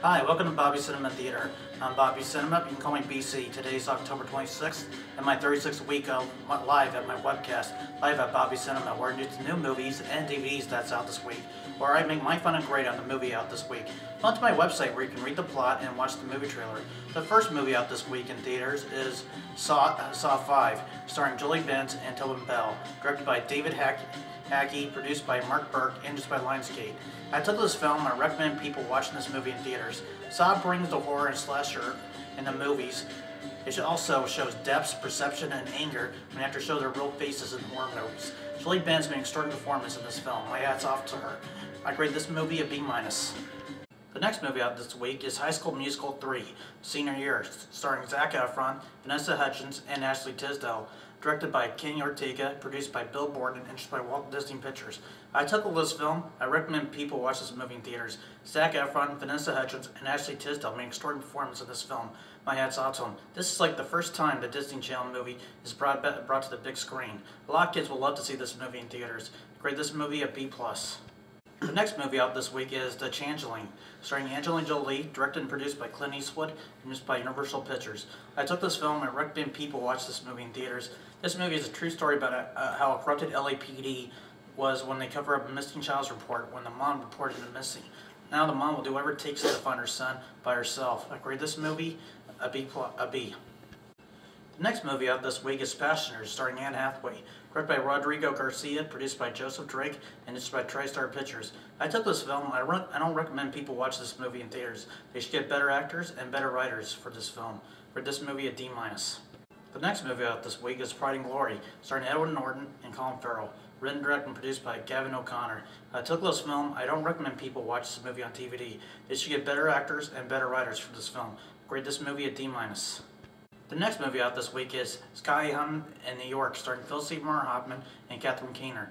Hi, welcome to Bobby Cinema Theater. I'm Bobby Cinema. You can call me BC. Today's October 26th, and my 36th week of live at my webcast, live at Bobby Cinema, where I do new movies and DVDs that's out this week, where I make my fun and grade on the movie out this week. Go to my website where you can read the plot and watch the movie trailer. The first movie out this week in theaters is Saw 5, starring Julie Benz and Tobin Bell, directed by David Hackey, produced by Mark Burke, and produced by Lionsgate. I took this film. I recommend people watching this movie in theaters. Saw brings the horror and slasher in the movies. It also shows depth, perception, and anger when they have to show their real faces in horror movies. Julie Benz made an extraordinary performance in this film. My hat's off to her. I grade this movie a B-. The next movie out this week is High School Musical 3, Senior Year, starring Zac Efron, Vanessa Hudgens, and Ashley Tisdale. Directed by Kenny Ortega, produced by Bill Borden, and produced by Walt Disney Pictures. I took this film. I recommend people watch this movie in theaters. Zac Efron, Vanessa Hudgens, and Ashley Tisdale made an extraordinary performance in this film. My hat's off to them. This is like the first time the Disney Channel movie is brought to the big screen. A lot of kids will love to see this movie in theaters. Grade this movie a B+. The next movie out this week is The Changeling, starring Angelina Jolie, directed and produced by Clint Eastwood, and produced by Universal Pictures. I took this film. I recommend people watch this movie in theaters. This movie is a true story about how a corrupted LAPD was when they cover up a missing child's report when the mom reported him missing. Now the mom will do whatever it takes to find her son by herself. I grade this movie a B+. The next movie out this week is Passengers, starring Anne Hathaway, directed by Rodrigo Garcia, produced by Joseph Drake, and produced by TriStar Pictures. I took this film. I don't recommend people watch this movie in theaters. They should get better actors and better writers for this film. Grade this movie a D-. The next movie out this week is Pride and Glory, starring Edward Norton and Colin Farrell, written, directed, and produced by Gavin O'Connor. I took this film. I don't recommend people watch this movie on DVD. They should get better actors and better writers for this film. Grade this movie a D-. The next movie out this week is Sky High in New York, starring Philip Seymour Hoffman and Catherine Keener.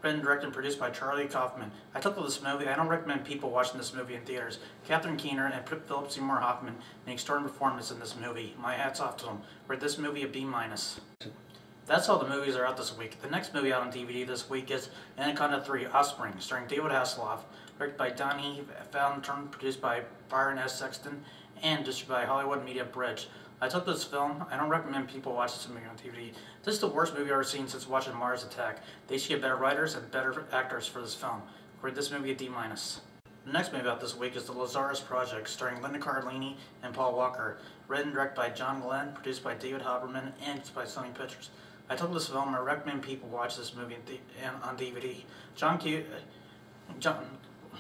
Written, directed, and produced by Charlie Kaufman. I took this movie. I don't recommend people watching this movie in theaters. Catherine Keener and Philip Seymour Hoffman made an extraordinary performance in this movie. My hat's off to them. Rate this movie a B-. That's all the movies that are out this week. The next movie out on DVD this week is Anaconda 3, Offspring, starring David Hasselhoff, directed by Donnie Valentine, produced by Byron S. Sexton, and distributed by Hollywood Media Bridge. I took this film. I don't recommend people watch this movie on TV. This is the worst movie I've ever seen since watching Mars Attack. They should get better writers and better actors for this film. Grade this movie a D-. The next movie out this week is The Lazarus Project, starring Linda Cardellini and Paul Walker. Written and directed by John Glenn, produced by David Haberman, and produced by Sony Pictures. I took this film. I recommend people watch this movie on DVD.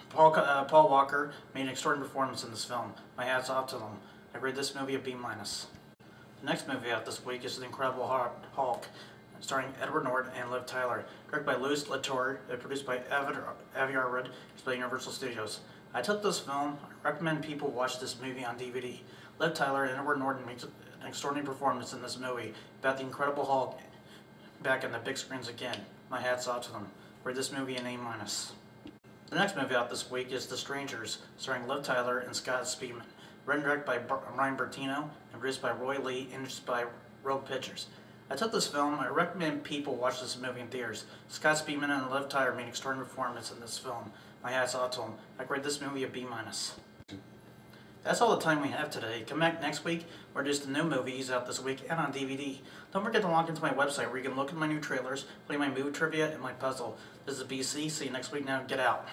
Paul Walker made an extraordinary performance in this film. My hat's off to them. I grade this movie a B-. The next movie out this week is The Incredible Hulk, starring Edward Norton and Liv Tyler, directed by Louis Latour, produced by Aviar Red, produced by Universal Studios. I took this film. I recommend people watch this movie on DVD. Liv Tyler and Edward Norton makes an extraordinary performance in this movie about the Incredible Hulk back on the big screens again. My hat's off to them. Rate this movie an A-. The next movie out this week is The Strangers, starring Liv Tyler and Scott Speedman. Written and directed by Ryan Bertino and produced by Roy Lee and produced by Rogue Pictures. I took this film. I recommend people watch this movie in theaters. Scott Speedman and Liv Tyler made an extraordinary performance in this film. My hat's off to them. I grade this movie a B-. That's all the time we have today. Come back next week where there's the new movies out this week and on DVD. Don't forget to log into my website where you can look at my new trailers, play my movie trivia, and my puzzle. This is BC. See you next week now. Get out.